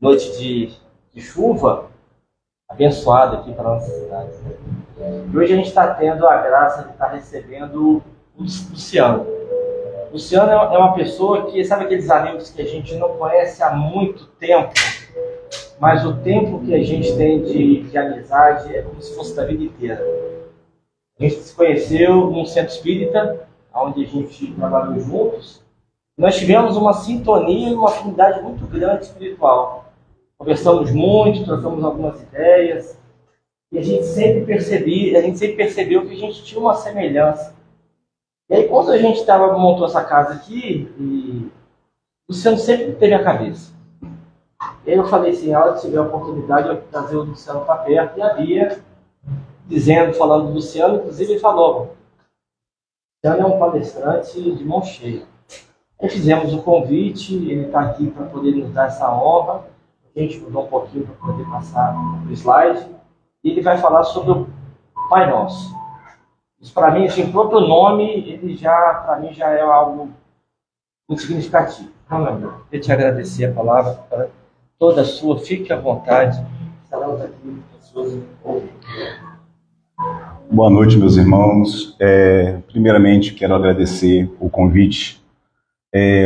noite de chuva abençoada aqui para a nossa cidade. E hoje a gente está tendo a graça de estar recebendo o Luciano. O Luciano é uma pessoa que, sabe aqueles amigos que a gente não conhece há muito tempo, mas o tempo que a gente tem de amizade é como se fosse da vida inteira. A gente se conheceu num centro espírita, onde a gente trabalhou juntos. Nós tivemos uma sintonia e uma afinidade muito grande espiritual. Conversamos muito, trocamos algumas ideias, e a gente sempre percebeu que a gente tinha uma semelhança. E aí, quando a gente montou essa casa aqui, o Luciano sempre teve a cabeça. E aí eu falei assim, a hora que tiver a oportunidade, eu vou trazer o Luciano para perto, e a Bia, falando do Luciano, inclusive ele falou, o Luciano é um palestrante de mão cheia. Aí fizemos o convite, ele está aqui para poder nos dar essa honra. A gente mudou um pouquinho para poder passar o slide. E ele vai falar sobre o Pai Nosso. Isso para mim, assim, o próprio nome, para mim já é algo muito significativo. Então, meu irmão, eu queria te agradecer a palavra, para toda a sua, fique à vontade. Estaremos aqui para suas ouvidas. Boa noite, meus irmãos. Primeiramente, quero agradecer o convite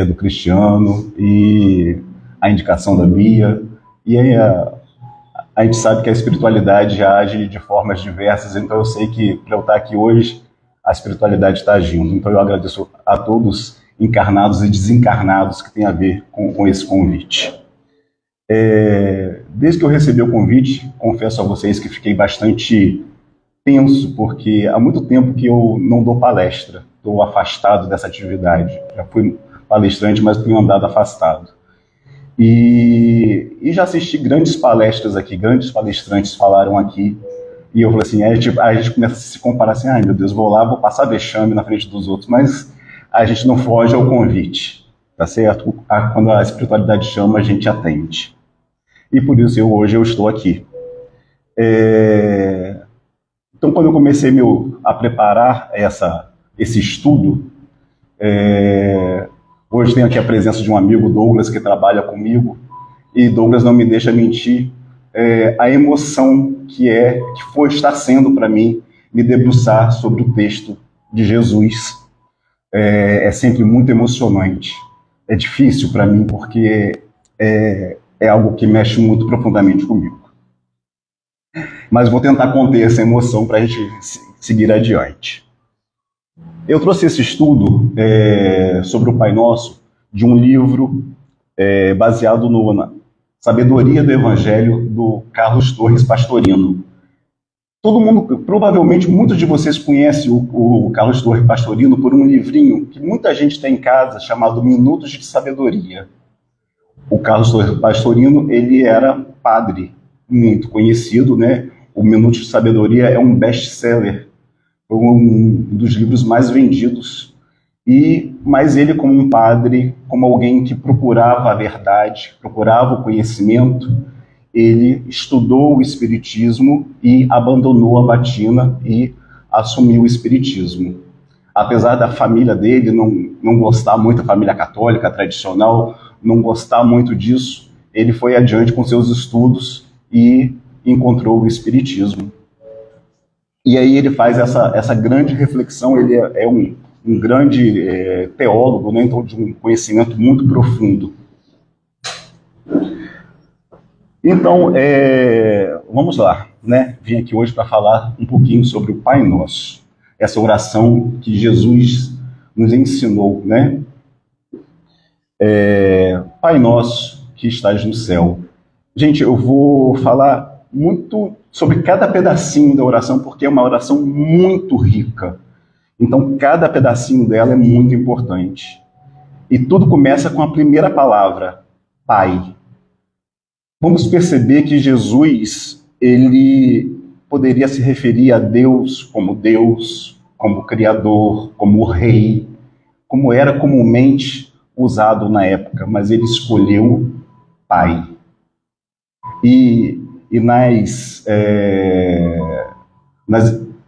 do Cristiano e a indicação da Bia. E aí, a gente sabe que a espiritualidade já age de formas diversas, então eu sei que para eu estar aqui hoje, a espiritualidade está agindo. Então eu agradeço a todos, encarnados e desencarnados, que tem a ver com esse convite. Desde que eu recebi o convite, confesso a vocês que fiquei bastante tenso, porque há muito tempo que eu não dou palestra, estou afastado dessa atividade. Já fui palestrante, mas tenho andado afastado. E já assisti grandes palestras aqui, grandes palestrantes falaram aqui, e eu falei assim, a gente começa a se comparar assim, ai meu Deus, vou lá, vou passar vexame na frente dos outros, mas a gente não foge ao convite, tá certo? Quando a espiritualidade chama, a gente atende. E por isso hoje eu estou aqui. Então, quando eu comecei a preparar esse estudo, hoje tenho aqui a presença de um amigo, Douglas, que trabalha comigo, e Douglas não me deixa mentir, a emoção que está sendo para mim me debruçar sobre o texto de Jesus. É sempre muito emocionante. É difícil para mim porque é algo que mexe muito profundamente comigo. Mas vou tentar conter essa emoção para a gente seguir adiante. Eu trouxe esse estudo sobre o Pai Nosso de um livro baseado na Sabedoria do Evangelho, do Carlos Torres Pastorino. Todo mundo, provavelmente muitos de vocês conhecem o Carlos Torres Pastorino por um livrinho que muita gente tem em casa, chamado Minutos de Sabedoria. O Carlos Torres Pastorino, ele era padre, muito conhecido, né? O Minutos de Sabedoria é um best-seller, um dos livros mais vendidos, mas ele, como um padre, como alguém que procurava a verdade, procurava o conhecimento, ele estudou o espiritismo e abandonou a batina e assumiu o espiritismo. Apesar da família dele não gostar muito, da família católica tradicional, não gostar muito disso, ele foi adiante com seus estudos e encontrou o espiritismo. E aí ele faz essa grande reflexão, ele é um grande teólogo, né? Então, de um conhecimento muito profundo. Então, vamos lá, né? Vim aqui hoje para falar um pouquinho sobre o Pai Nosso, essa oração que Jesus nos ensinou, né? Pai Nosso que estás no céu. Gente, eu vou falar muito sobre cada pedacinho da oração, porque é uma oração muito rica. Então, cada pedacinho dela é muito importante. E tudo começa com a primeira palavra, Pai. Vamos perceber que Jesus, ele poderia se referir a Deus, como Criador, como Rei, como era comumente usado na época, mas ele escolheu Pai. E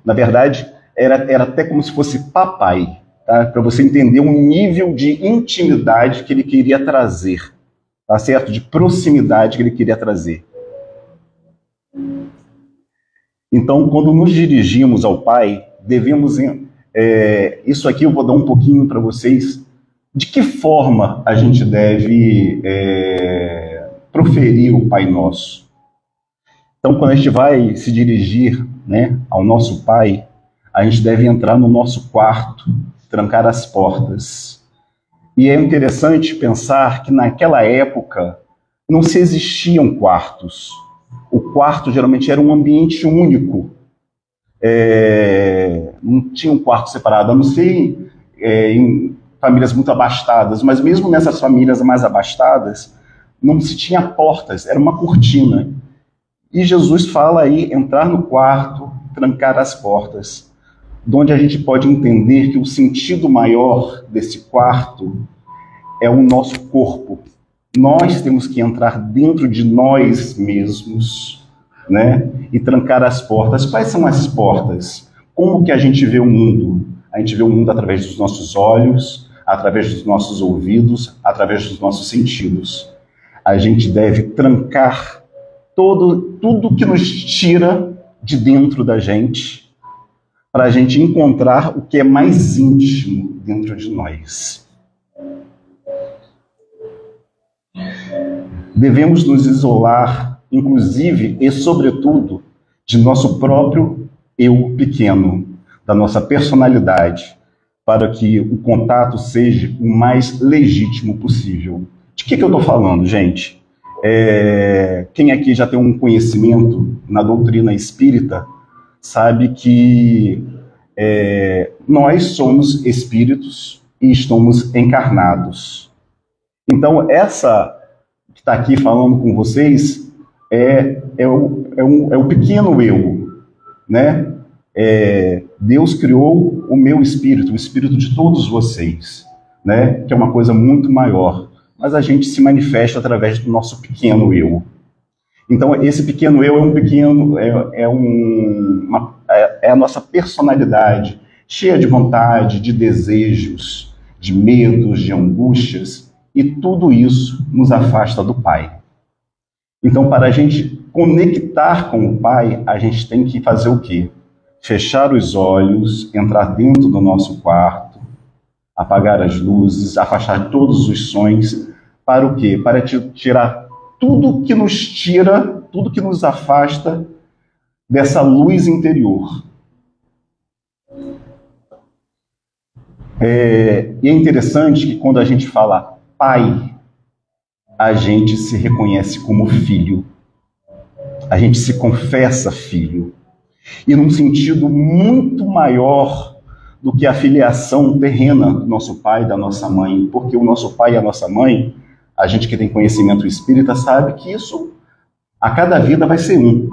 na verdade, era até como se fosse papai, tá? Para você entender o nível de intimidade que ele queria trazer. tá certo? De proximidade que ele queria trazer. Então, quando nos dirigimos ao Pai, devemos... isso aqui eu vou dar um pouquinho para vocês. De que forma a gente deve proferir o Pai Nosso? Então, quando a gente vai se dirigir, né, ao nosso Pai, a gente deve entrar no nosso quarto, trancar as portas. E é interessante pensar que naquela época não se existiam quartos. O quarto geralmente era um ambiente único. Não tinha um quarto separado, a não ser em famílias muito abastadas, mas mesmo nessas famílias mais abastadas, não se tinha portas, era uma cortina. E Jesus fala aí, entrar no quarto, trancar as portas, onde a gente pode entender que o sentido maior desse quarto é o nosso corpo. Nós temos que entrar dentro de nós mesmos, né? E trancar as portas. Quais são as portas? Como que a gente vê o mundo? A gente vê o mundo através dos nossos olhos, através dos nossos ouvidos, através dos nossos sentidos. A gente deve trancar tudo que nos tira de dentro da gente, para a gente encontrar o que é mais íntimo dentro de nós. Devemos nos isolar, inclusive e sobretudo, de nosso próprio eu pequeno, da nossa personalidade, para que o contato seja o mais legítimo possível. De que eu estou falando, gente? Quem aqui já tem um conhecimento na doutrina espírita sabe que nós somos espíritos e estamos encarnados. Então, essa que está aqui falando com vocês é o pequeno eu, né? Deus criou o meu espírito, o espírito de todos vocês, né? Que é uma coisa muito maior. Mas a gente se manifesta através do nosso pequeno eu. Então, esse pequeno eu é a nossa personalidade, cheia de vontade, de desejos, de medos, de angústias, e tudo isso nos afasta do Pai. Então, para a gente conectar com o Pai, a gente tem que fazer o quê? Fechar os olhos, entrar dentro do nosso quarto, apagar as luzes, afastar todos os sons, para o quê? Para tirar tudo que nos tira, tudo que nos afasta dessa luz interior. E é interessante que quando a gente fala Pai, a gente se reconhece como filho. A gente se confessa filho. E num sentido muito maior do que a filiação terrena do nosso pai e da nossa mãe. Porque o nosso pai e a nossa mãe, a gente que tem conhecimento espírita sabe que isso, a cada vida vai ser um.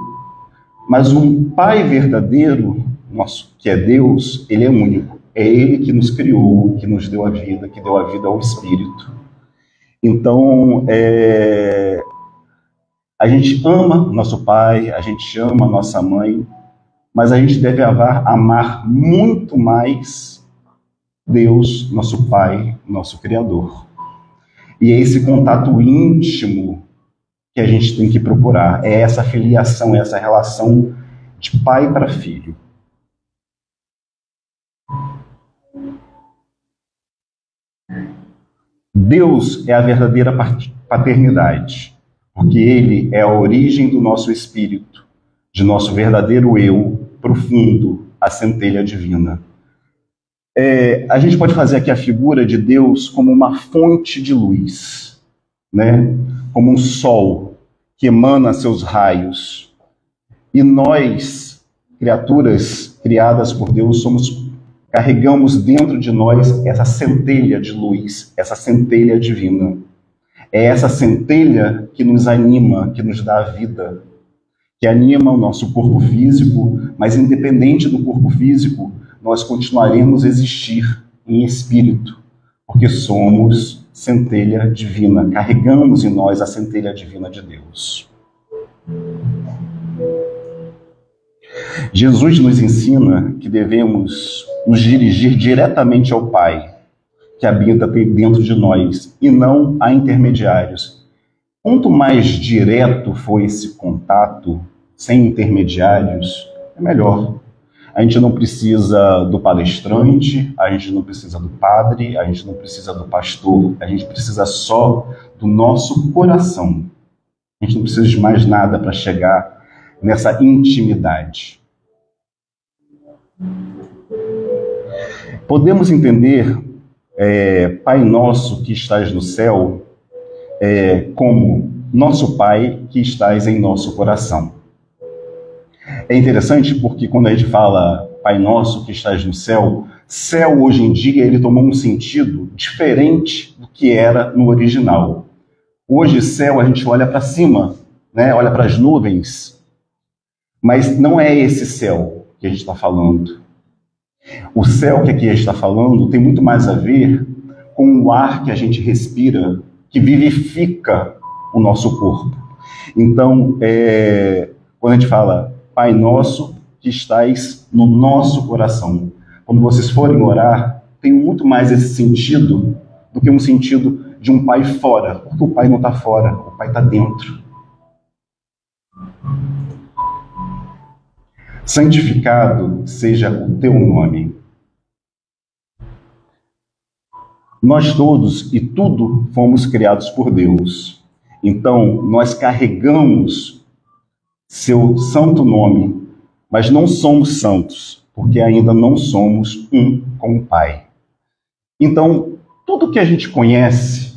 Mas um pai verdadeiro, nosso, que é Deus, ele é único. É ele que nos criou, que nos deu a vida, que deu a vida ao espírito. Então, a gente ama nosso pai, a gente ama nossa mãe, mas a gente deve amar muito mais Deus, nosso Pai, nosso Criador. E é esse contato íntimo que a gente tem que procurar. É essa filiação, é essa relação de pai para filho. Deus é a verdadeira paternidade, porque Ele é a origem do nosso espírito, de nosso verdadeiro eu, profundo, a centelha divina. A gente pode fazer aqui a figura de Deus como uma fonte de luz, né? Como um sol que emana seus raios. E nós, criaturas criadas por Deus, carregamos dentro de nós essa centelha de luz, essa centelha divina. É essa centelha que nos anima, que nos dá a vida, que anima o nosso corpo físico, mas independente do corpo físico, nós continuaremos a existir em espírito, porque somos centelha divina, carregamos em nós a centelha divina de Deus. Jesus nos ensina que devemos nos dirigir diretamente ao Pai, que habita dentro de nós, e não a intermediários. Quanto mais direto for esse contato, sem intermediários, é melhor. A gente não precisa do palestrante, a gente não precisa do padre, a gente não precisa do pastor, a gente precisa só do nosso coração. A gente não precisa de mais nada para chegar nessa intimidade. Podemos entender Pai Nosso que estás no céu como nosso Pai que estás em nosso coração. É interessante porque quando a gente fala Pai Nosso que estás no céu, céu hoje em dia ele tomou um sentido diferente do que era no original. Hoje céu a gente olha para cima, né? Olha para as nuvens, mas não é esse céu que a gente está falando. O céu que aqui a gente está falando tem muito mais a ver com o ar que a gente respira, que vivifica o nosso corpo. Então, quando a gente fala Pai Nosso que estais no nosso coração, quando vocês forem orar, tem muito mais esse sentido do que um sentido de um pai fora, porque o pai não está fora, o pai está dentro. Santificado seja o teu nome. Nós todos e tudo fomos criados por Deus. Então, nós carregamos seu santo nome, mas não somos santos, porque ainda não somos um com o Pai. Então, tudo que a gente conhece,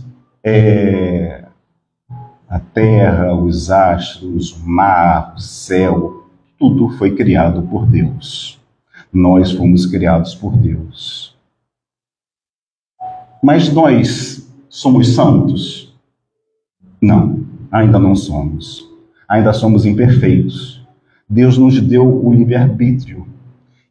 a terra, os astros, o mar, o céu, tudo foi criado por Deus. Nós fomos criados por Deus. Mas nós somos santos? Não, ainda não somos. Ainda somos imperfeitos. Deus nos deu o livre-arbítrio.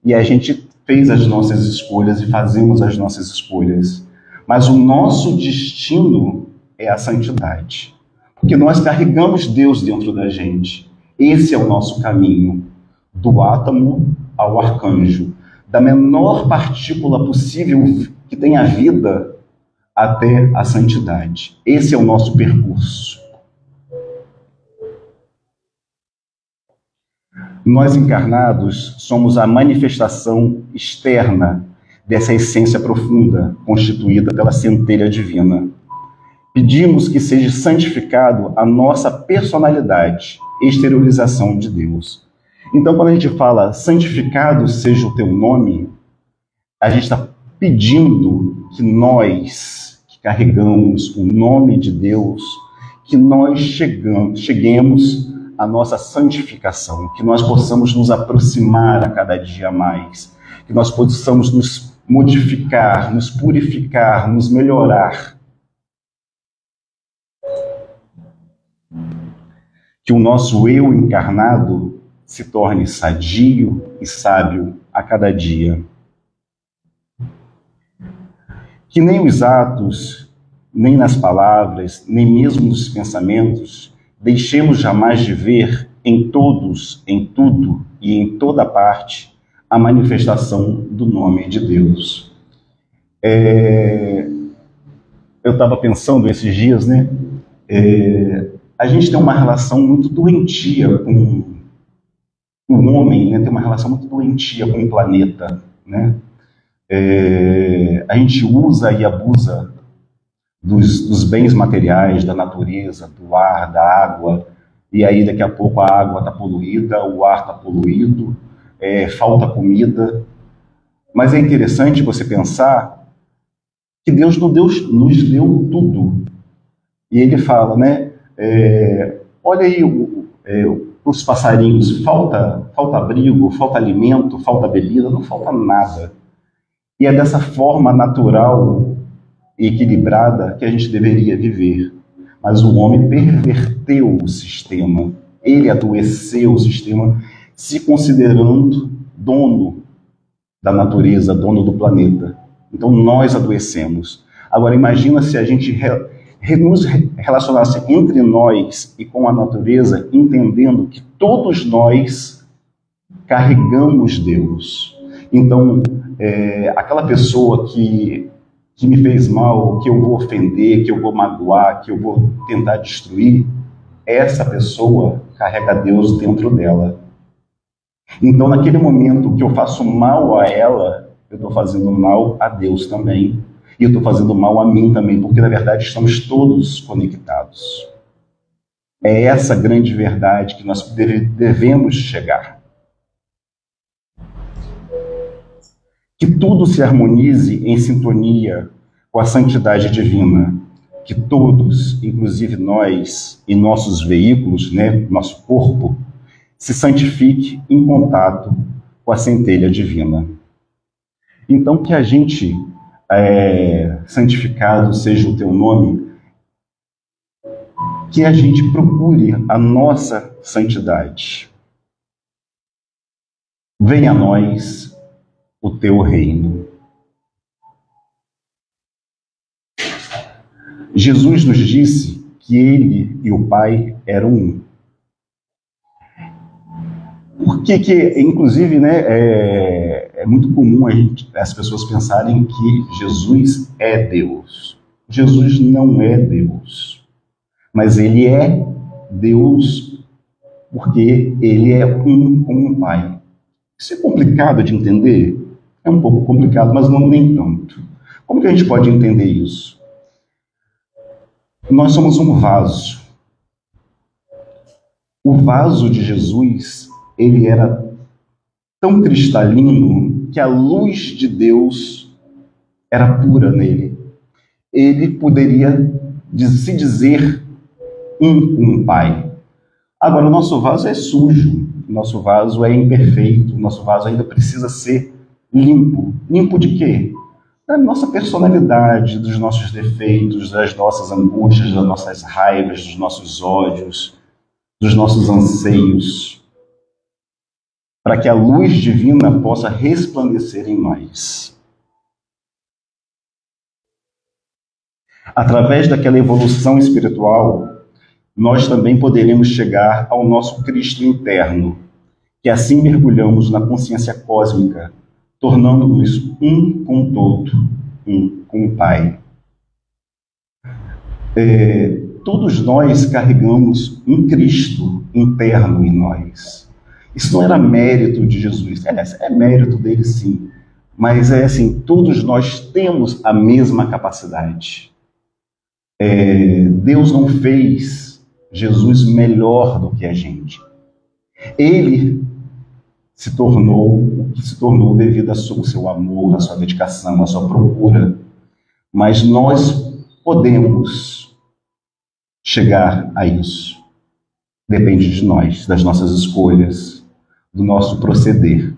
E a gente fez as nossas escolhas e fazemos as nossas escolhas. Mas o nosso destino é a santidade. Porque nós carregamos Deus dentro da gente. Esse é o nosso caminho, do átomo ao arcanjo, da menor partícula possível que tenha vida até a santidade. Esse é o nosso percurso. Nós encarnados somos a manifestação externa dessa essência profunda, constituída pela centelha divina. Pedimos que seja santificado a nossa personalidade, exteriorização de Deus. Então, quando a gente fala santificado seja o teu nome, a gente está pedindo que nós, que carregamos o nome de Deus, que nós cheguemos à nossa santificação, que nós possamos nos aproximar a cada dia mais, que nós possamos nos modificar, nos purificar, nos melhorar. Que o nosso eu encarnado se torne sadio e sábio a cada dia. Que nem os atos, nem nas palavras, nem mesmo nos pensamentos, deixemos jamais de ver em todos, em tudo e em toda parte a manifestação do nome de Deus. Eu estava pensando esses dias, né? A gente tem uma relação muito doentia com o homem, né? Tem uma relação muito doentia com o planeta, né? A gente usa e abusa dos bens materiais, da natureza, do ar, da água, e aí daqui a pouco a água está poluída, o ar está poluído, falta comida. Mas é interessante você pensar que Deus nos deu tudo. E ele fala, né? Olha aí os passarinhos, falta abrigo, falta alimento, falta bebida, não falta nada. E é dessa forma natural e equilibrada que a gente deveria viver. Mas o homem perverteu o sistema, ele adoeceu o sistema, se considerando dono da natureza, dono do planeta. Então nós adoecemos. Agora imagina se a gente nos relacionasse entre nós e com a natureza, entendendo que todos nós carregamos Deus. Então, aquela pessoa que que me fez mal, que eu vou ofender, que eu vou magoar, que eu vou tentar destruir, essa pessoa carrega Deus dentro dela. Então, naquele momento que eu faço mal a ela, eu estou fazendo mal a Deus também. E eu estou fazendo mal a mim também, porque na verdade estamos todos conectados. É essa grande verdade que nós devemos chegar. Que tudo se harmonize em sintonia com a santidade divina. Que todos, inclusive nós e nossos veículos, nosso corpo, se santifique em contato com a centelha divina. Então, que a gente, santificado seja o teu nome, que a gente procure a nossa santidade. Venha a nós o teu reino. Jesus nos disse que ele e o Pai eram um. Porque inclusive, é muito comum as pessoas pensarem que Jesus é Deus. Jesus não é Deus, mas ele é Deus porque ele é um com o Pai. Isso é complicado de entender? É um pouco complicado, mas não nem tanto. Como que a gente pode entender isso? Nós somos um vaso. O vaso de Jesus, ele era tão cristalino que a luz de Deus era pura nele. Ele poderia se dizer um com o Pai. Agora, o nosso vaso é sujo, o nosso vaso é imperfeito, o nosso vaso ainda precisa ser limpo. Limpo de quê? Da nossa personalidade, dos nossos defeitos, das nossas angústias, das nossas raivas, dos nossos ódios, dos nossos anseios, para que a luz divina possa resplandecer em nós. Através daquela evolução espiritual, nós também poderemos chegar ao nosso Cristo interno, que assim mergulhamos na consciência cósmica, tornando-nos um com o todo, um com o Pai. Todos nós carregamos um Cristo interno em nós. Isso não era mérito de Jesus. É mérito dele, sim. Mas é assim, todos nós temos a mesma capacidade. Deus não fez Jesus melhor do que a gente. Ele se tornou o que se tornou devido ao seu amor, à sua dedicação, à sua procura. Mas nós podemos chegar a isso. Depende de nós, das nossas escolhas, do nosso proceder.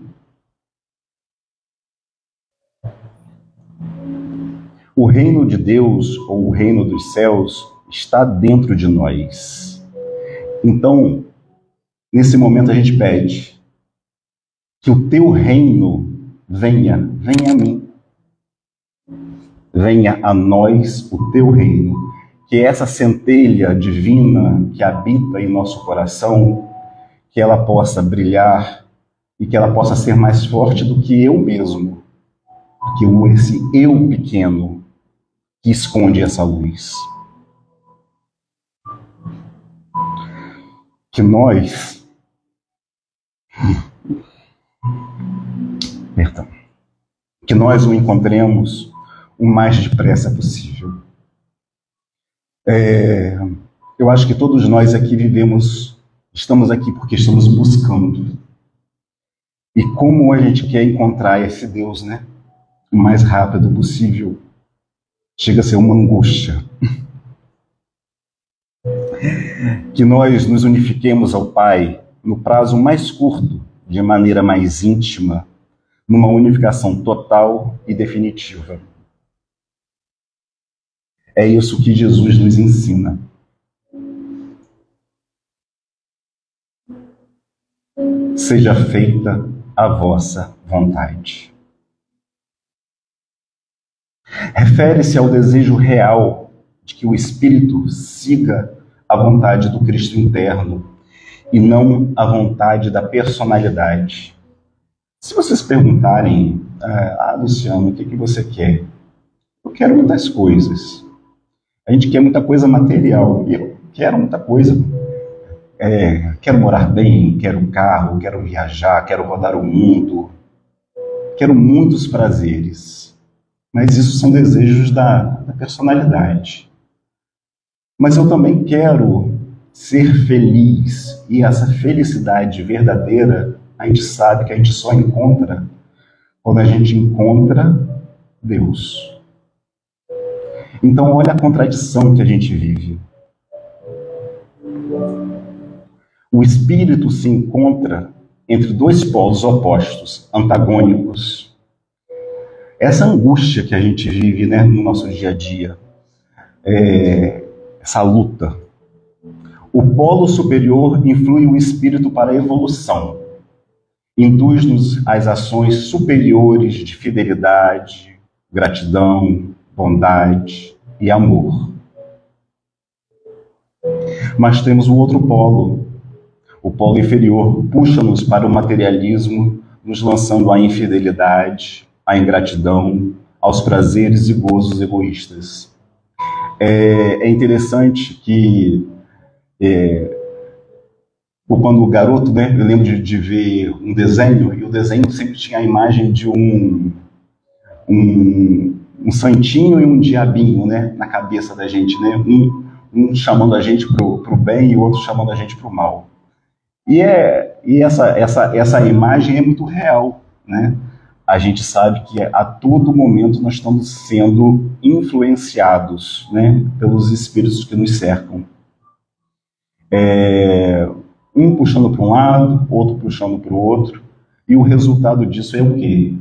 O reino de Deus, ou o reino dos céus, está dentro de nós. Então, nesse momento a gente pede que o teu reino venha a mim. Venha a nós o teu reino. Que essa centelha divina que habita em nosso coração, que ela possa brilhar e que ela possa ser mais forte do que eu mesmo, do que esse eu pequeno que esconde essa luz. Que nós o encontremos o mais depressa possível. Eu acho que todos nós aqui estamos aqui porque estamos buscando. E como a gente quer encontrar esse Deus, o mais rápido possível, chega a ser uma angústia. Que nós nos unifiquemos ao Pai no prazo mais curto, de maneira mais íntima, numa unificação total e definitiva. É isso que Jesus nos ensina. Seja feita a vossa vontade. Refere-se ao desejo real de que o Espírito siga a vontade do Cristo interno e não a vontade da personalidade. Se vocês perguntarem, Luciano, o que você quer? Eu quero muitas coisas. A gente quer muita coisa material. E eu quero muita coisa. Quero morar bem, quero um carro, quero viajar, quero rodar o mundo. Quero muitos prazeres. Mas isso são desejos da personalidade. Mas eu também quero ser feliz. E essa felicidade verdadeira, a gente sabe que a gente só encontra quando a gente encontra Deus. Então, olha a contradição que a gente vive. O espírito se encontra entre dois polos opostos, antagônicos. Essa angústia que a gente vive, né, no nosso dia a dia, essa luta. O polo superior influi o espírito para a evolução. Induz-nos às ações superiores de fidelidade, gratidão, bondade e amor. Mas temos o outro polo. O polo inferior puxa-nos para o materialismo, nos lançando à infidelidade, à ingratidão, aos prazeres e gozos egoístas. É interessante que quando o garoto, né, eu lembro de ver um desenho, e o desenho sempre tinha a imagem de um santinho e um diabinho, né, na cabeça da gente, né, um chamando a gente pro bem e o outro chamando a gente pro mal. E essa imagem é muito real, né? A gente sabe que a todo momento nós estamos sendo influenciados, né, pelos espíritos que nos cercam. Um puxando para um lado, outro puxando para o outro, e o resultado disso é o quê?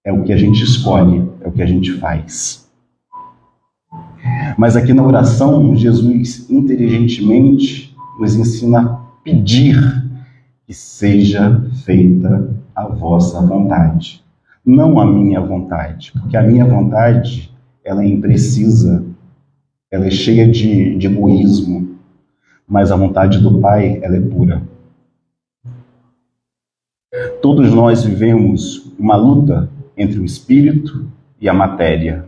É o que a gente escolhe, é o que a gente faz. Mas aqui na oração, Jesus inteligentemente nos ensina a pedir que seja feita a vossa vontade, não a minha vontade, porque a minha vontade ela é imprecisa, ela é cheia de egoísmo, mas a vontade do Pai ela é pura. Todos nós vivemos uma luta entre o espírito e a matéria,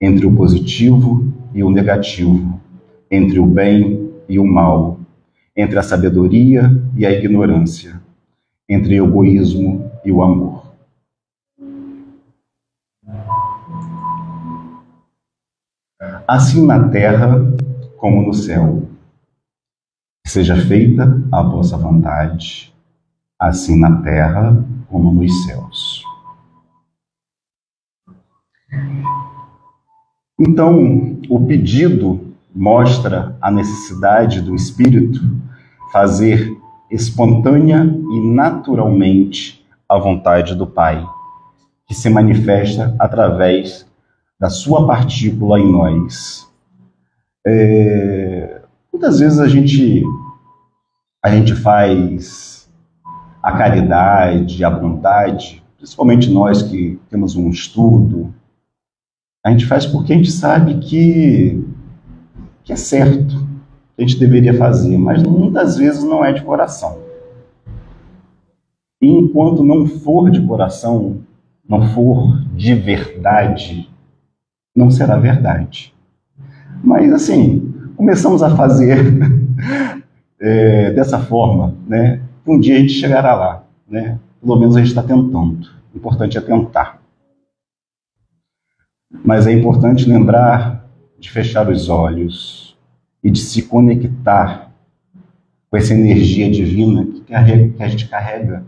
entre o positivo e o negativo, entre o bem e o mal, entre a sabedoria e a ignorância, entre o egoísmo e o amor. Assim na terra como no céu. Seja feita a vossa vontade, assim na terra como nos céus. Então, o pedido mostra a necessidade do espírito fazer espontânea e naturalmente a vontade do Pai, que se manifesta através da sua partícula em nós. Muitas vezes a gente faz a caridade, a bondade, principalmente nós que temos um estudo, a gente faz porque a gente sabe que é certo, que a gente deveria fazer, mas muitas vezes não é de coração. E enquanto não for de coração, não for de verdade, não será verdade. Mas assim, começamos a fazer dessa forma, né? Um dia a gente chegará lá, né? Pelo menos a gente está tentando. O importante é tentar. Mas é importante lembrar de fechar os olhos e de se conectar com essa energia divina que a gente carrega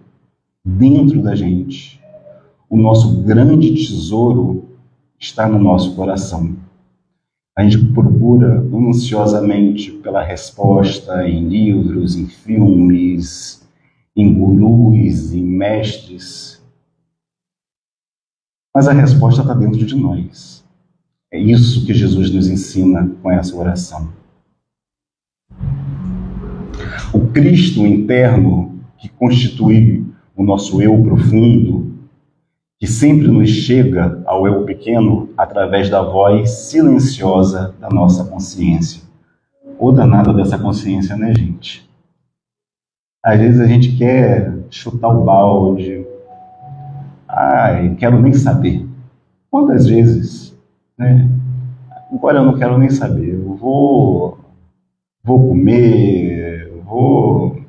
dentro da gente. O nosso grande tesouro está no nosso coração. A gente procura ansiosamente pela resposta em livros, em filmes, em gurus, em mestres. Mas a resposta está dentro de nós. É isso que Jesus nos ensina com essa oração. O Cristo interno, que constitui o nosso eu profundo, que sempre nos chega ao eu pequeno através da voz silenciosa da nossa consciência. Ou danada dessa consciência, né, gente? Às vezes a gente quer chutar o balde. Quero nem saber. Quantas vezes né? Agora eu não quero nem saber, eu vou comer, vou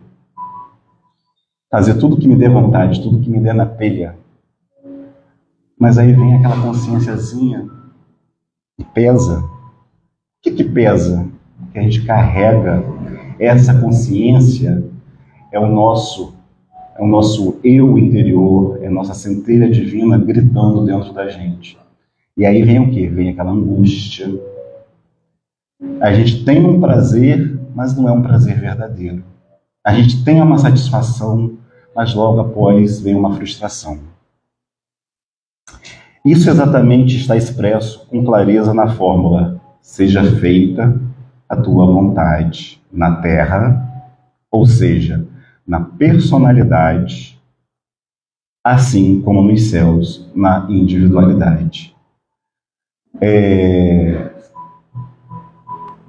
fazer tudo que me dê vontade, tudo que me dê na telha. Mas aí vem aquela consciênciazinha e pesa. O que pesa? Que a gente carrega essa consciência, é o nosso eu interior, é a nossa centelha divina gritando dentro da gente. E aí vem o quê? Vem aquela angústia. A gente tem um prazer, mas não é um prazer verdadeiro. A gente tem uma satisfação, mas logo após vem uma frustração. Isso exatamente está expresso com clareza na fórmula: seja feita a tua vontade na terra, ou seja, na personalidade, assim como nos céus, na individualidade.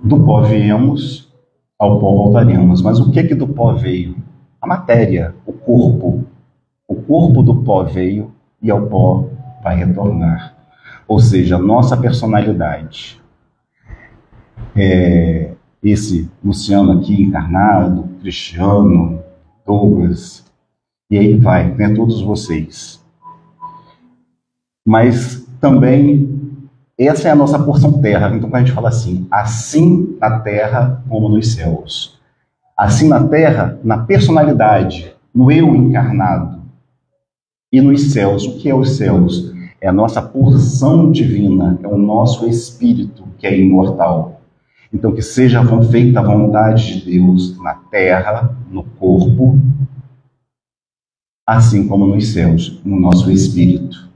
Do pó viemos, ao pó voltaremos. Mas o que do pó veio? A matéria, o corpo. O corpo do pó veio e ao pó vai retornar. Ou seja, a nossa personalidade. Esse Luciano aqui encarnado, Cristiano, Douglas, e aí vai, né, todos vocês. Mas também essa é a nossa porção terra. Então, quando a gente fala assim na terra como nos céus. Assim na terra, na personalidade, no eu encarnado. E nos céus, o que é os céus? É a nossa porção divina, é o nosso espírito que é imortal. Então, que seja feita a vontade de Deus na terra, no corpo, assim como nos céus, no nosso espírito.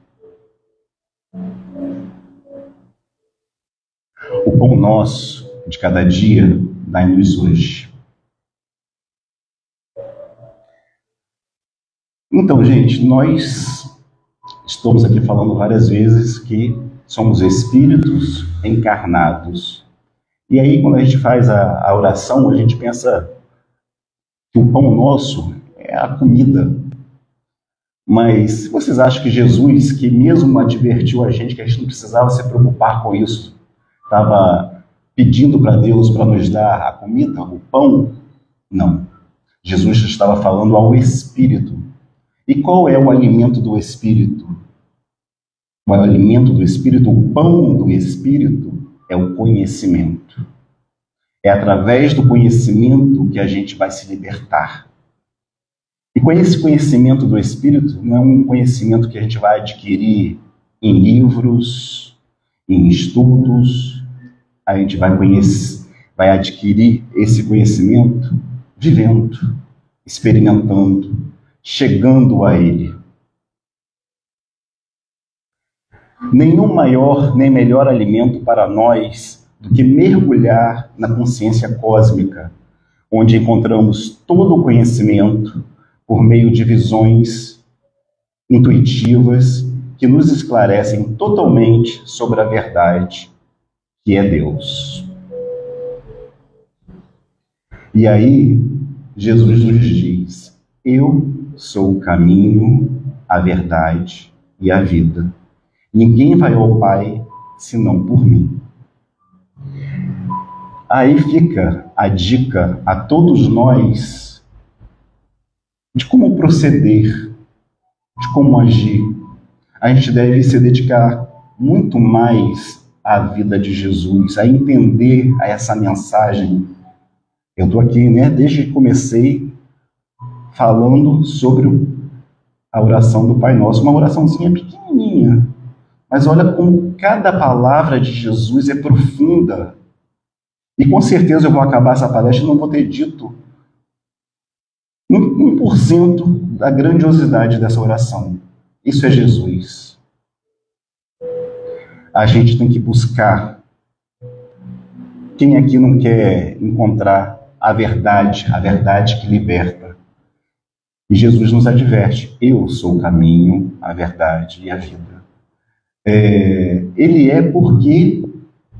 O pão nosso de cada dia dai-nos hoje. Então, gente, nós estamos aqui falando várias vezes que somos espíritos encarnados. E aí, quando a gente faz a oração, a gente pensa que o pão nosso é a comida. Mas vocês acham que Jesus, que mesmo advertiu a gente que a gente não precisava se preocupar com isso, estava pedindo para Deus para nos dar a comida, o pão? Não. Jesus estava falando ao Espírito. E qual é o alimento do Espírito? O alimento do Espírito, o pão do Espírito, é o conhecimento. É através do conhecimento que a gente vai se libertar. E com esse conhecimento do Espírito, não é um conhecimento que a gente vai adquirir em livros, em estudos. A gente vai adquirir esse conhecimento vivendo, experimentando, chegando a ele. Nenhum maior nem melhor alimento para nós do que mergulhar na consciência cósmica, onde encontramos todo o conhecimento por meio de visões intuitivas que nos esclarecem totalmente sobre a verdade, que é Deus. E aí, Jesus nos diz: eu sou o caminho, a verdade e a vida. Ninguém vai ao Pai senão por mim. Aí fica a dica a todos nós de como proceder, de como agir. A gente deve se dedicar muito mais à vida de Jesus, a entender essa mensagem. Eu estou aqui, né, desde que comecei falando sobre a oração do Pai Nosso, uma oraçãozinha pequenininha. Mas olha como cada palavra de Jesus é profunda. E com certeza eu vou acabar essa palestra e não vou ter dito 1% da grandiosidade dessa oração. Isso é Jesus. A gente tem que buscar. Quem aqui não quer encontrar a verdade que liberta? E Jesus nos adverte: eu sou o caminho, a verdade e a vida. Ele é porque...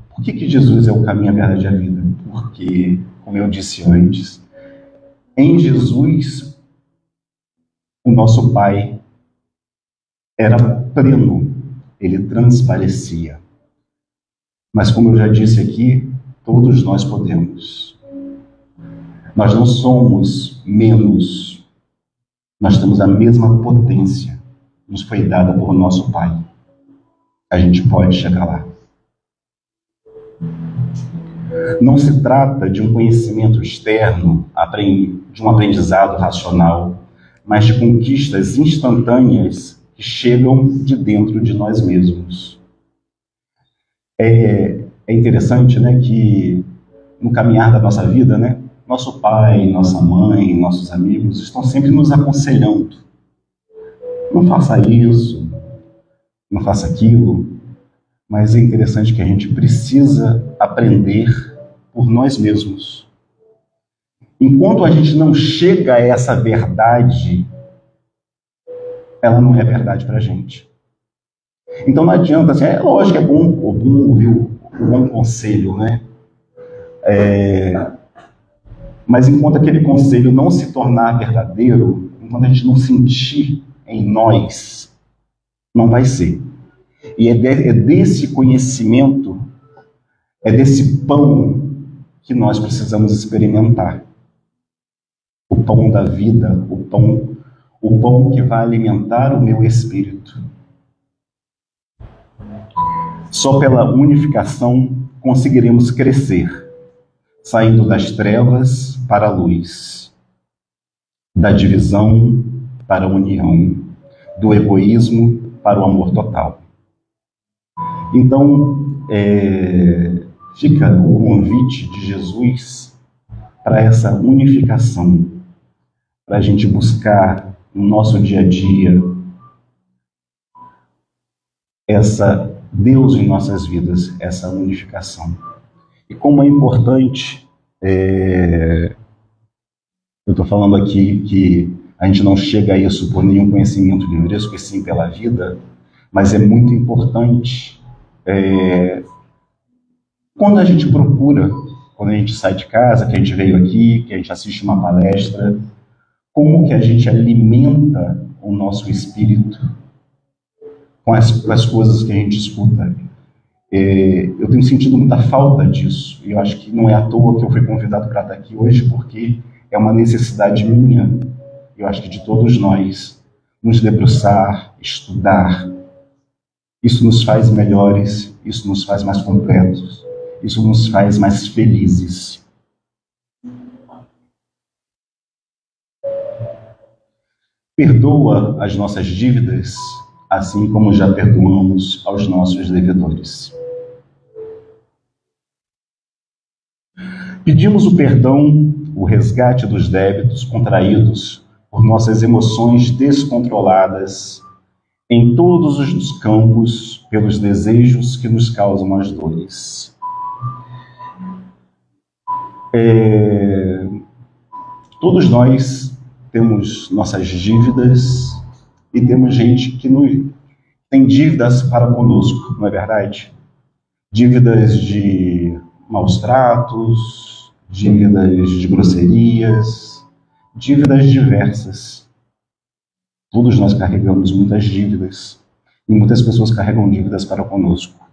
Por que Jesus é o caminho, a verdade e a vida? Porque, como eu disse antes, em Jesus, o nosso Pai era pleno, ele transparecia. Mas como eu já disse aqui, todos nós podemos. Nós não somos menos. Nós temos a mesma potência. Nos foi dada por nosso Pai. A gente pode chegar lá. Não se trata de um conhecimento externo, de um aprendizado racional, mas de conquistas instantâneas que chegam de dentro de nós mesmos. É interessante, né, que no caminhar da nossa vida, né, nosso pai, nossa mãe, nossos amigos estão sempre nos aconselhando. Não faça isso, não faça aquilo. Mas é interessante que a gente precisa aprender por nós mesmos. Enquanto a gente não chega a essa verdade, ela não é verdade para a gente. Então não adianta, assim, é lógico que é bom ouvir o bom conselho, né? Mas enquanto aquele conselho não se tornar verdadeiro, enquanto a gente não sentir em nós, não vai ser. E é desse conhecimento, é desse pão que nós precisamos experimentar. O pão da vida, o pão que vai alimentar o meu espírito. Só pela unificação conseguiremos crescer, saindo das trevas para a luz, da divisão para a união, do egoísmo para o amor total. Então, fica o convite de Jesus para essa unificação, para a gente buscar no nosso dia a dia essa Deus em nossas vidas, essa unificação. E como é importante, eu estou falando aqui que a gente não chega a isso por nenhum conhecimento livresco, e sim pela vida, mas é muito importante quando a gente procura, quando a gente sai de casa, que a gente veio aqui, que a gente assiste uma palestra, como que a gente alimenta o nosso espírito com as coisas que a gente escuta. Eu tenho sentido muita falta disso, e eu acho que não é à toa que eu fui convidado para estar aqui hoje, porque é uma necessidade minha, eu acho que de todos nós, nos debruçar, estudar. Isso nos faz melhores, isso nos faz mais completos, isso nos faz mais felizes. Perdoa as nossas dívidas, assim como já perdoamos aos nossos devedores. Pedimos o perdão, o resgate dos débitos contraídos por nossas emoções descontroladas em todos os campos, pelos desejos que nos causam as dores. Todos nós temos nossas dívidas e temos gente que tem dívidas para conosco, não é verdade? Dívidas de maus tratos, dívidas de grosserias, dívidas diversas. Todos nós carregamos muitas dívidas e muitas pessoas carregam dívidas para conosco.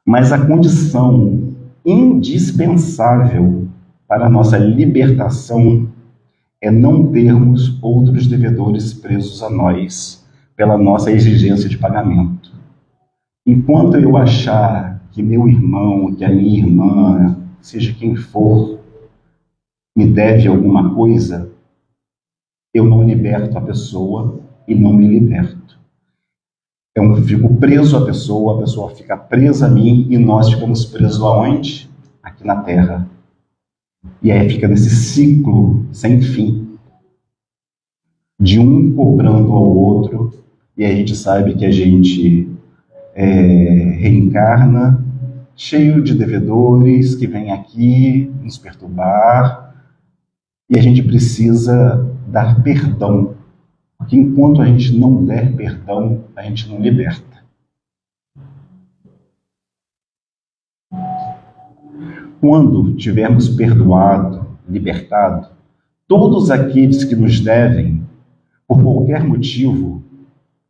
Mas a condição indispensável para a nossa libertação é não termos outros devedores presos a nós pela nossa exigência de pagamento. Enquanto eu achar que meu irmão, que a minha irmã, seja quem for, me deve alguma coisa, eu não liberto a pessoa e não me liberto. Eu fico preso à pessoa, a pessoa fica presa a mim e nós ficamos presos aonde? Aqui na Terra. E aí fica nesse ciclo sem fim, de um cobrando ao outro, e a gente sabe que a gente reencarna cheio de devedores que vêm aqui nos perturbar. E a gente precisa dar perdão, porque enquanto a gente não der perdão, a gente não liberta. Quando tivermos perdoado, libertado, todos aqueles que nos devem, por qualquer motivo,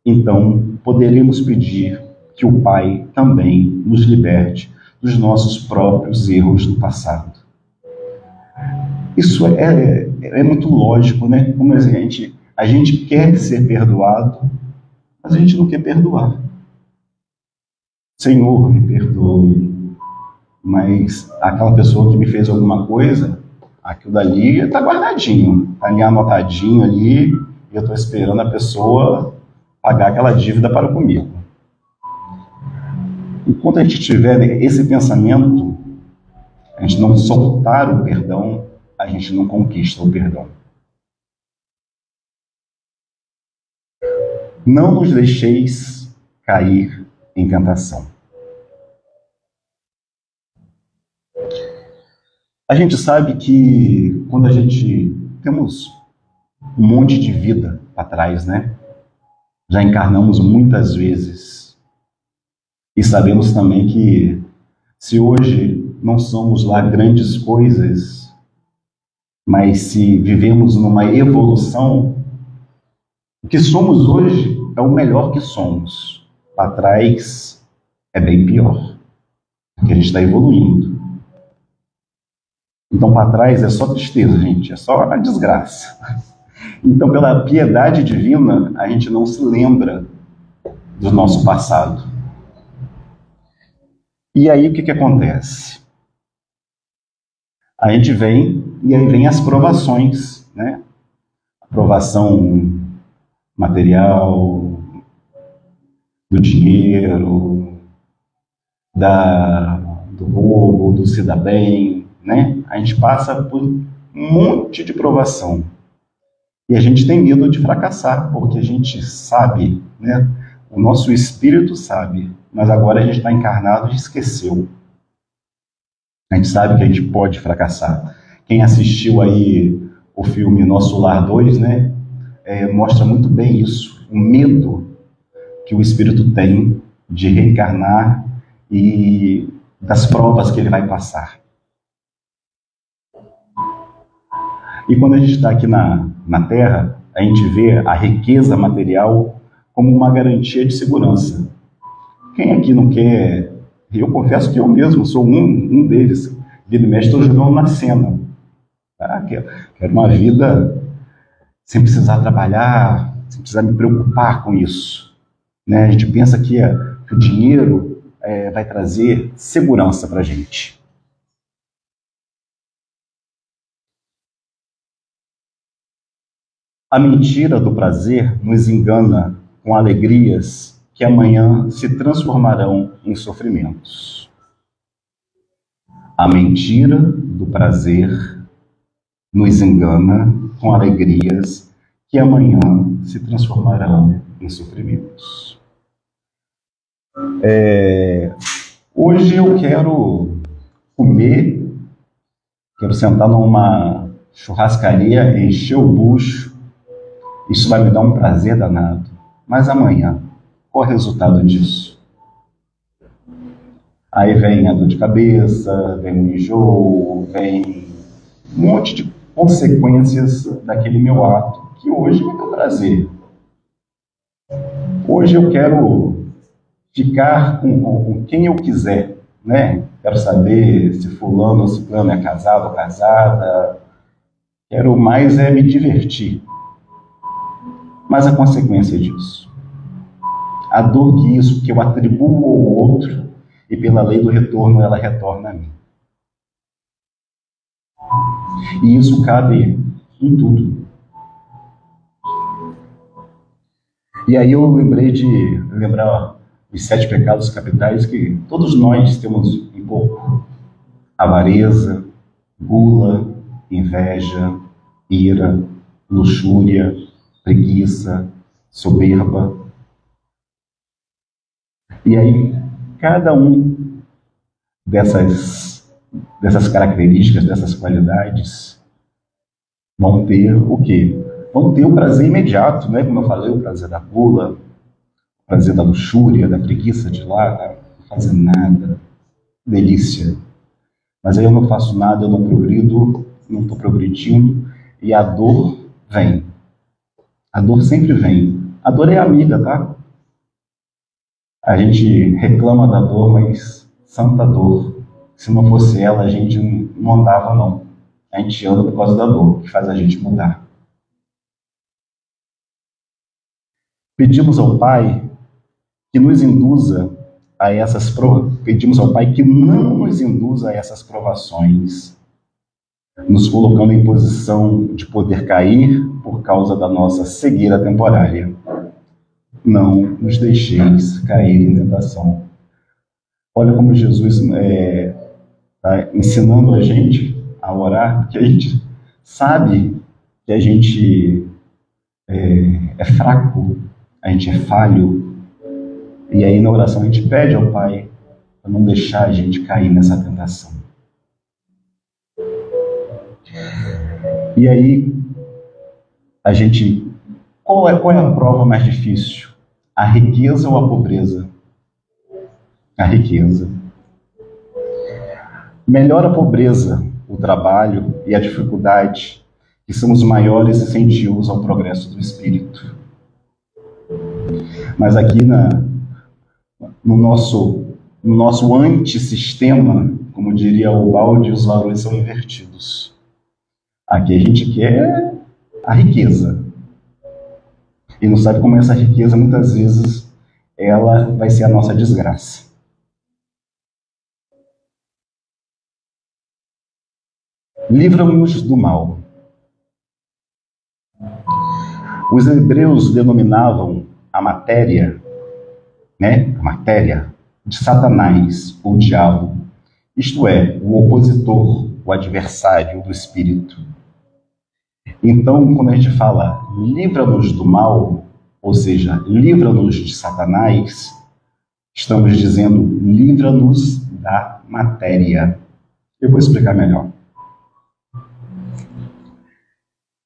então poderemos pedir que o Pai também nos liberte dos nossos próprios erros do passado. Isso é muito lógico, né? Como a gente quer ser perdoado, mas a gente não quer perdoar. Senhor, me perdoe, mas aquela pessoa que me fez alguma coisa, aquilo dali está guardadinho, está ali anotadinho ali, e eu estou esperando a pessoa pagar aquela dívida para comigo. Enquanto a gente tiver esse pensamento, a gente não soltar o perdão, a gente não conquista o perdão. Não nos deixeis cair em tentação. A gente sabe que quando a gente temos um monte de vida para trás, né? Já encarnamos muitas vezes. E sabemos também que se hoje não somos lá grandes coisas, mas se vivemos numa evolução, o que somos hoje é o melhor que somos. Para trás é bem pior, porque a gente está evoluindo. Então, para trás é só tristeza, gente, é só a desgraça. Então, pela piedade divina, a gente não se lembra do nosso passado. E aí, o que acontece? A gente vem, e aí vem as provações, né? Provação material, do dinheiro, do roubo, do se dar bem, né? A gente passa por um monte de provação. E a gente tem medo de fracassar, porque a gente sabe, né? O nosso espírito sabe, mas agora a gente está encarnado e esqueceu. A gente sabe que a gente pode fracassar. Quem assistiu aí o filme Nosso Lar 2, né? Mostra muito bem isso, o medo que o espírito tem de reencarnar e das provas que ele vai passar. E quando a gente está aqui na Terra, a gente vê a riqueza material como uma garantia de segurança. Quem aqui não quer? Eu confesso que eu mesmo sou um deles. Vida e mestre, estou jogando na cena. Tá? Quero uma vida sem precisar trabalhar, sem precisar me preocupar com isso. Né? A gente pensa que o dinheiro vai trazer segurança para a gente. A mentira do prazer nos engana com alegrias que amanhã se transformarão em sofrimentos. A mentira do prazer nos engana com alegrias que amanhã se transformarão em sofrimentos. Hoje eu quero comer, quero sentar numa churrascaria, encher o bucho. Isso vai me dar um prazer danado. Mas amanhã, qual é o resultado disso? Aí vem a dor de cabeça, vem o enjoo, vem um monte de consequências daquele meu ato, que hoje me deu prazer. Hoje eu quero ficar com quem eu quiser, né? Quero saber se fulano ou ciclano é casado ou casada. Quero mais me divertir. Mas a consequência disso, a dor que eu atribuo ao outro, e pela lei do retorno ela retorna a mim. E isso cabe em tudo. E aí eu lembrei de lembrar os 7 pecados capitais que todos nós temos um pouco: avareza, gula, inveja, ira, luxúria, preguiça, soberba. E aí, cada um dessas características, dessas qualidades, vão ter o quê? Vão ter o prazer imediato, né? Como eu falei, o prazer da gula, o prazer da luxúria, da preguiça de lá, não fazer nada, delícia. Mas aí eu não faço nada, eu não progrido, não estou progredindo, e a dor vem. A dor sempre vem. A dor é amiga, tá? A gente reclama da dor, mas santa dor. Se não fosse ela, a gente não andava, não. A gente anda por causa da dor, que faz a gente mudar. Pedimos ao Pai que nos induza a essas pedimos ao Pai que não nos induza a essas provações, nos colocando em posição de poder cair por causa da nossa cegueira temporária. Não nos deixeis cair em tentação. Olha como Jesus está ensinando a gente a orar, porque a gente sabe que a gente é fraco, a gente é falho. E aí na oração a gente pede ao Pai para não deixar a gente cair nessa tentação. E aí a gente... Qual é a prova mais difícil? A riqueza ou a pobreza? A riqueza. Melhor a pobreza, o trabalho e a dificuldade, que são os maiores incentivos ao progresso do espírito. Mas aqui no nosso antissistema, como diria o Balde, os valores são invertidos. Aqui a gente quer a riqueza. E não sabe como essa riqueza, muitas vezes, ela vai ser a nossa desgraça. Livra-nos do mal. Os hebreus denominavam a matéria, a matéria de Satanás, ou diabo, isto é, o opositor, o adversário do espírito. Então, quando a gente fala livra-nos do mal, ou seja, livra-nos de Satanás, estamos dizendo livra-nos da matéria. Eu vou explicar melhor.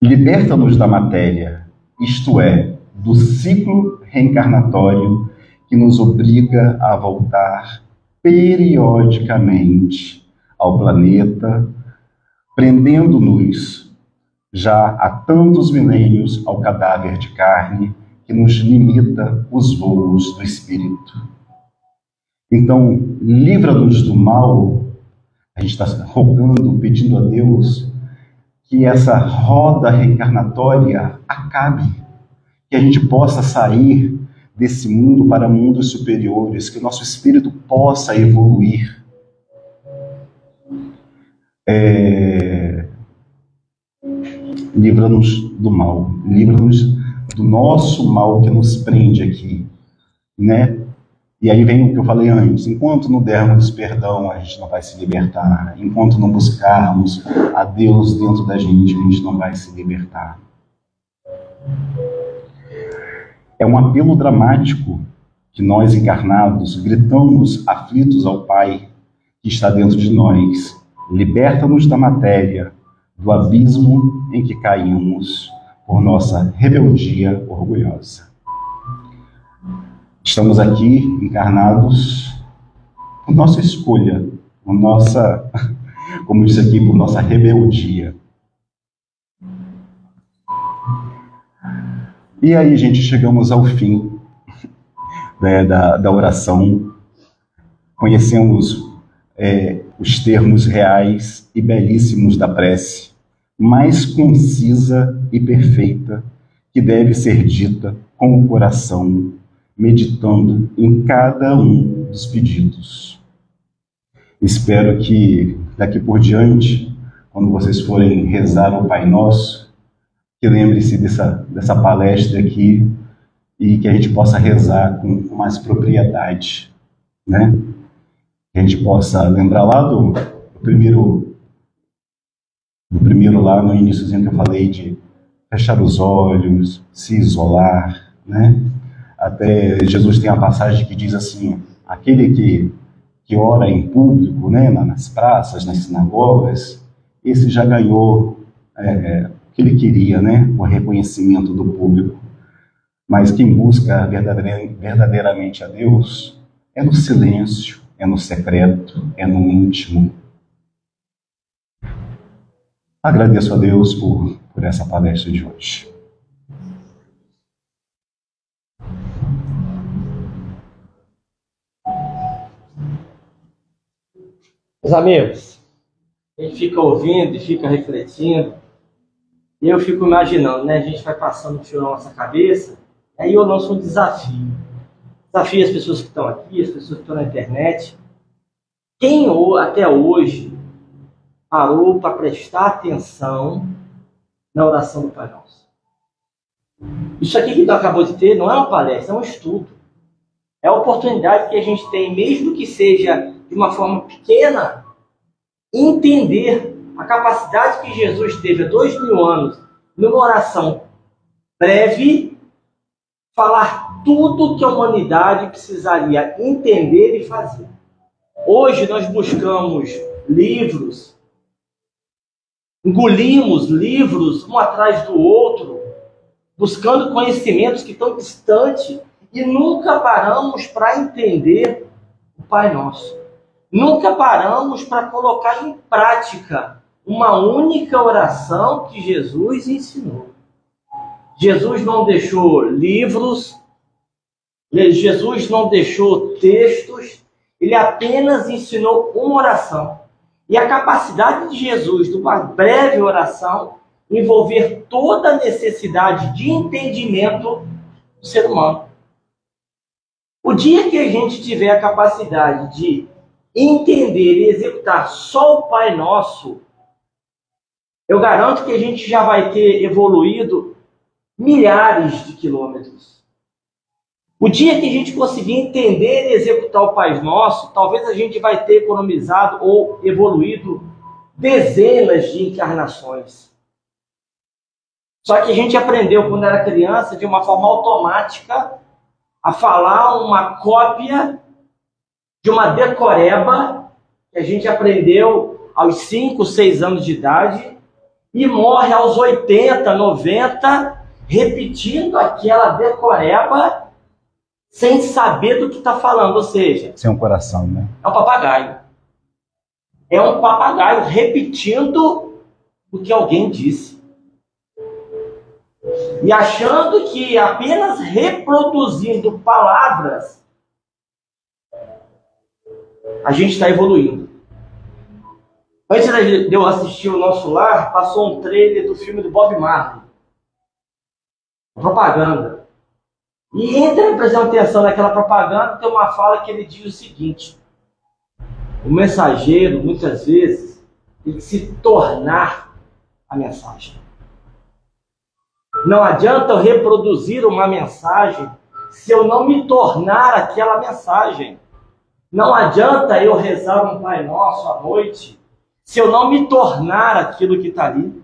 Liberta-nos da matéria, isto é, do ciclo reencarnatório que nos obriga a voltar periodicamente ao planeta, prendendo-nos já há tantos milênios ao cadáver de carne que nos limita os voos do espírito. Então, livra-nos do mal. A gente está rogando, pedindo a Deus que essa roda reencarnatória acabe, que a gente possa sair desse mundo para mundos superiores, que o nosso espírito possa evoluir. Livra-nos do mal, livra-nos do nosso mal que nos prende aqui, né? E aí vem o que eu falei antes: enquanto não dermos perdão, a gente não vai se libertar. Enquanto não buscarmos a Deus dentro da gente, a gente não vai se libertar. É um apelo dramático que nós encarnados gritamos aflitos ao Pai que está dentro de nós: liberta-nos da matéria, do abismo em que caímos por nossa rebeldia orgulhosa. Estamos aqui encarnados por nossa escolha, por nossa, como disse aqui, por nossa rebeldia. E aí, gente, chegamos ao fim, né, da oração. Conhecemos os termos reais e belíssimos da prece, mais concisa e perfeita, que deve ser dita com o coração, meditando em cada um dos pedidos. Espero que daqui por diante, quando vocês forem rezar o Pai Nosso, que lembre-se dessa palestra aqui e que a gente possa rezar com mais propriedade, né? Que a gente possa lembrar lá do primeiro lá no iniciozinho que eu falei de fechar os olhos, se isolar, né? Até Jesus tem a passagem que diz assim: aquele que ora em público, né, nas praças, nas sinagogas, esse já ganhou o que ele queria, né, o reconhecimento do público. Mas quem busca verdadeiramente a Deus é no silêncio, é no secreto, é no íntimo. Agradeço a Deus por essa palestra de hoje. Meus amigos, a gente fica ouvindo e fica refletindo, e eu fico imaginando, né? A gente vai passando o fio na nossa cabeça, aí eu lanço um desafio. Desafio as pessoas que estão aqui, as pessoas que estão na internet. Quem até hoje parou para prestar atenção na oração do Pai Nosso? Isso aqui que tu acabou de ter não é uma palestra, é um estudo. É a oportunidade que a gente tem, mesmo que seja de uma forma pequena, entender a capacidade que Jesus teve há 2000 anos numa oração breve, falar tudo que a humanidade precisaria entender e fazer. Hoje nós buscamos livros, engolimos livros um atrás do outro, buscando conhecimentos que estão distantes e nunca paramos para entender o Pai Nosso. Nunca paramos para colocar em prática uma única oração que Jesus ensinou. Jesus não deixou livros, Jesus não deixou textos, ele apenas ensinou uma oração. E a capacidade de Jesus, de uma breve oração, envolver toda a necessidade de entendimento do ser humano. O dia que a gente tiver a capacidade de entender e executar só o Pai Nosso, eu garanto que a gente já vai ter evoluído milhares de quilômetros. O dia que a gente conseguir entender e executar o Pai Nosso, talvez a gente vai ter economizado ou evoluído dezenas de encarnações. Só que a gente aprendeu quando era criança, de uma forma automática, a falar uma cópia de uma decoreba que a gente aprendeu aos 5, 6 anos de idade e morre aos 80, 90, repetindo aquela decoreba sem saber do que está falando, ou seja... Sem um coração, né? É um papagaio. É um papagaio repetindo o que alguém disse. E achando que apenas reproduzindo palavras, a gente está evoluindo. Antes de eu assistir o Nosso Lar, passou um trailer do filme do Bob Marley. Propaganda. E entre prestando atenção naquela propaganda, tem uma fala que ele diz o seguinte: o mensageiro, muitas vezes, tem que se tornar a mensagem. Não adianta eu reproduzir uma mensagem se eu não me tornar aquela mensagem. Não adianta eu rezar um Pai Nosso à noite se eu não me tornar aquilo que está ali.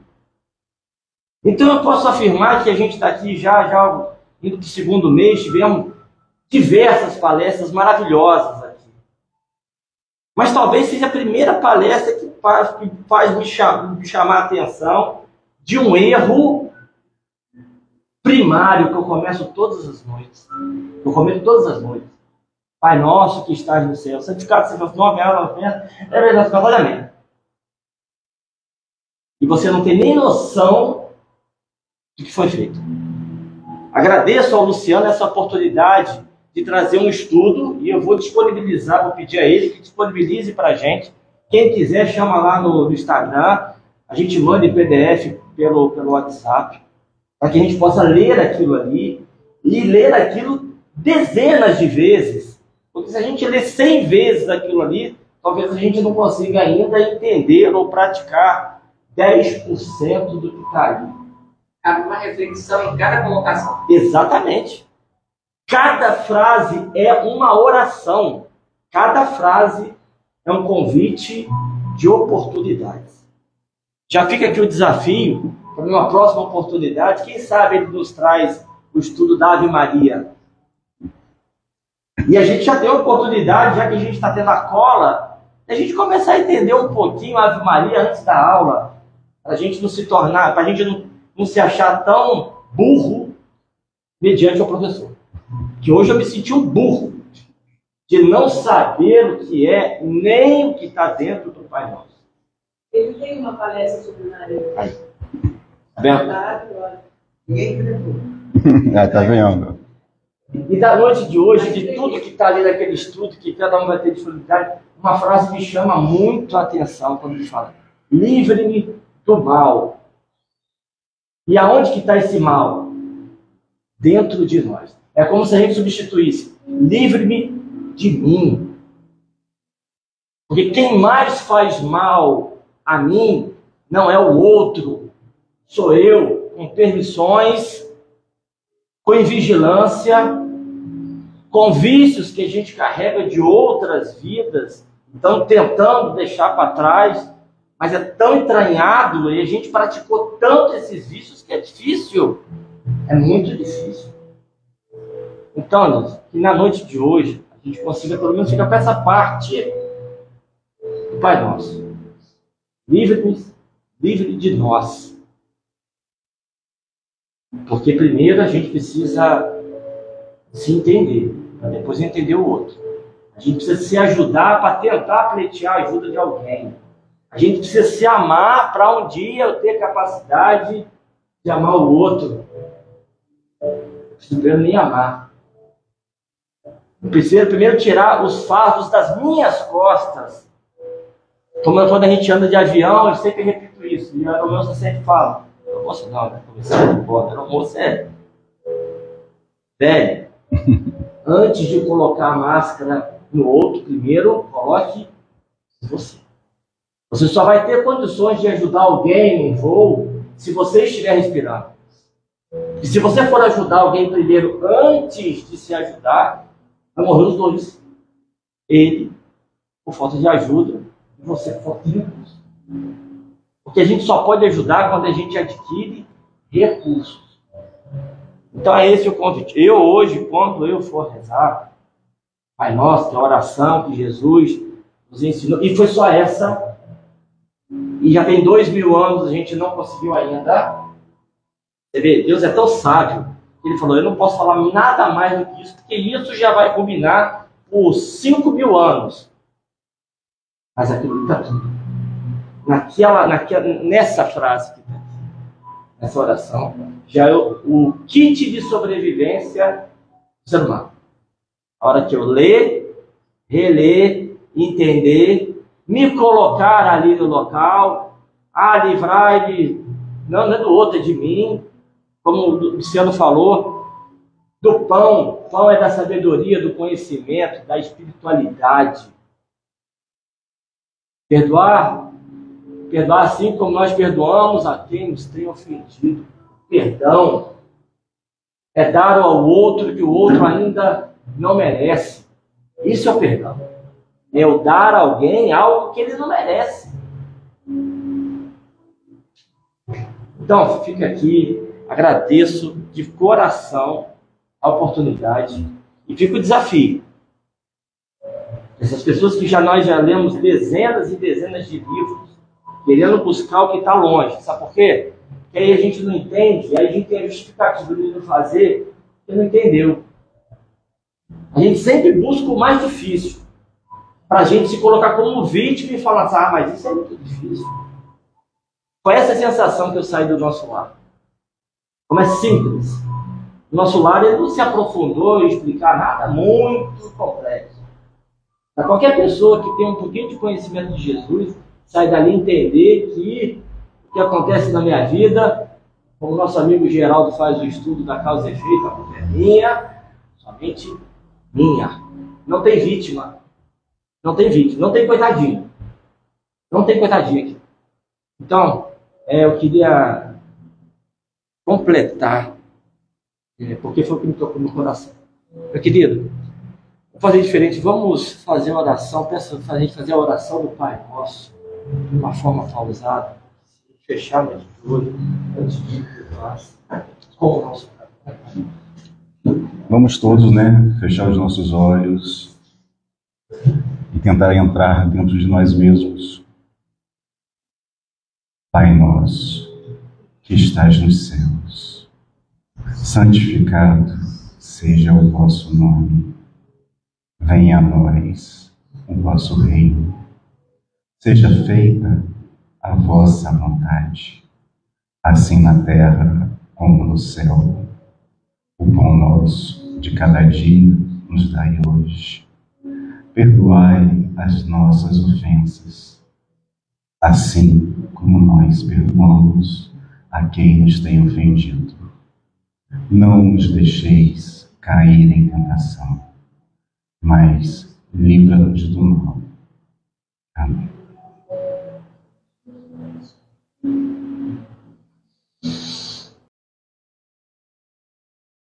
Então eu posso afirmar que a gente está aqui já indo para o segundo mês, tivemos diversas palestras maravilhosas aqui. Mas talvez seja a primeira palestra que faz me chamar a atenção de um erro primário que eu começo todas as noites. Eu cometo todas as noites. Pai Nosso que estás no céu, santificado seja o nome, olha mesmo. E você não tem nem noção do que foi feito. Agradeço ao Luciano essa oportunidade de trazer um estudo e eu vou disponibilizar, vou pedir a ele que disponibilize para a gente. Quem quiser, chama lá no Instagram, a gente manda em PDF pelo WhatsApp, para que a gente possa ler aquilo ali e ler aquilo dezenas de vezes. Porque se a gente ler 100 vezes aquilo ali, talvez a gente não consiga ainda entender ou praticar 10% do que está ali. Cabe uma reflexão em cada colocação. Exatamente. Cada frase é uma oração. Cada frase é um convite de oportunidades. Já fica aqui o desafio para uma próxima oportunidade. Quem sabe ele nos traz o estudo da Ave Maria. E a gente já tem a oportunidade, já que a gente está tendo a cola, a gente começar a entender um pouquinho a Ave Maria antes da aula. Para a gente não se tornar, para a gente não se achar tão burro mediante o professor. Que hoje eu me senti um burro de não saber o que é, nem o que está dentro do Pai Nosso. Ele tem uma palestra sobre Maria. Aí. Tá vendo? Ninguém entendeu. Tá vendo? E da noite de hoje, de tudo que está ali naquele estudo, que cada um vai ter disponibilidade, uma frase me chama muito a atenção quando ele fala: livre-me do mal. E aonde que está esse mal? Dentro de nós. É como se a gente substituísse: livre-me de mim. Porque quem mais faz mal a mim não é o outro, sou eu, com permissões, com vigilância, com vícios que a gente carrega de outras vidas, então tentando deixar para trás, mas é tão entranhado e a gente praticou tanto esses vícios que é difícil, é muito difícil. Então, Deus, que na noite de hoje a gente consiga pelo menos ficar com essa parte do Pai Nosso. Livre de nós. Porque primeiro a gente precisa se entender, para depois entender o outro. A gente precisa se ajudar para tentar pleitear a ajuda de alguém. A gente precisa se amar para um dia eu ter capacidade de amar o outro. Eu preciso me amar. Eu preciso primeiro tirar os fardos das minhas costas. Como quando a gente anda de avião, eu sempre repito isso. E a moça sempre fala: moça não, né? Moça é velho. Antes de colocar a máscara no outro, primeiro coloque você. Você só vai ter condições de ajudar alguém em voo se você estiver respirando. E se você for ajudar alguém primeiro antes de se ajudar, vai morrer os dois. Ele por falta de ajuda e você por falta de recurso. Porque a gente só pode ajudar quando a gente adquire recursos. Então é esse o convite. Eu hoje, quando eu for rezar, Pai Nosso, que é a oração que Jesus nos ensinou, e foi só essa, e já tem 2000 anos a gente não conseguiu ainda. Você vê, Deus é tão sábio, que Ele falou: eu não posso falar nada mais do que isso, porque isso já vai combinar por 5000 anos. Mas aquilo está tudo. Nessa frase que está aqui, nessa oração, já é o kit de sobrevivência do ser humano. A hora que eu ler, reler, entender, me colocar ali no local, livrar-me, não é do outro, é de mim, como o Luciano falou, do pão. Pão é da sabedoria, do conhecimento, da espiritualidade. Perdoar assim como nós perdoamos a quem nos tem ofendido. Perdão é dar ao outro que o outro ainda não merece. Isso é o perdão. É o dar a alguém algo que ele não merece. Então, fica aqui, agradeço de coração a oportunidade e fica o desafio. Essas pessoas que nós já lemos dezenas e dezenas de livros, querendo buscar o que está longe. Sabe por quê? Porque aí a gente não entende, aí a gente tem a justificativa de não fazer, porque não entendeu. A gente sempre busca o mais difícil, para a gente se colocar como vítima e falar assim: mas isso é muito difícil. Foi essa sensação que eu saí do nosso lar. Como é simples. O nosso lar, ele não se aprofundou em explicar nada muito complexo. Para qualquer pessoa que tem um pouquinho de conhecimento de Jesus, sai dali entender que o que acontece na minha vida, como o nosso amigo Geraldo faz o estudo da causa e efeito, a culpa é minha, somente minha. Não tem vítima. Não tem vítima. Não tem coitadinho. Não tem coitadinho aqui. Então, eu queria completar, porque foi o que me tocou no coração. Meu querido, vamos fazer diferente. Vamos fazer a oração. Peço a gente fazer a oração do Pai Nosso de uma forma pausada. Fechar meus olhos antes de como nosso Pai. Vamos todos, fechar os nossos olhos e tentar entrar dentro de nós mesmos. Pai nosso, que estás nos céus, santificado seja o vosso nome. Venha a nós o vosso reino. Seja feita a vossa vontade, assim na terra como no céu. O pão nosso de cada dia nos dai hoje. Perdoai as nossas ofensas, assim como nós perdoamos a quem nos tem ofendido. Não nos deixeis cair em tentação, mas livra-nos do mal. Amém.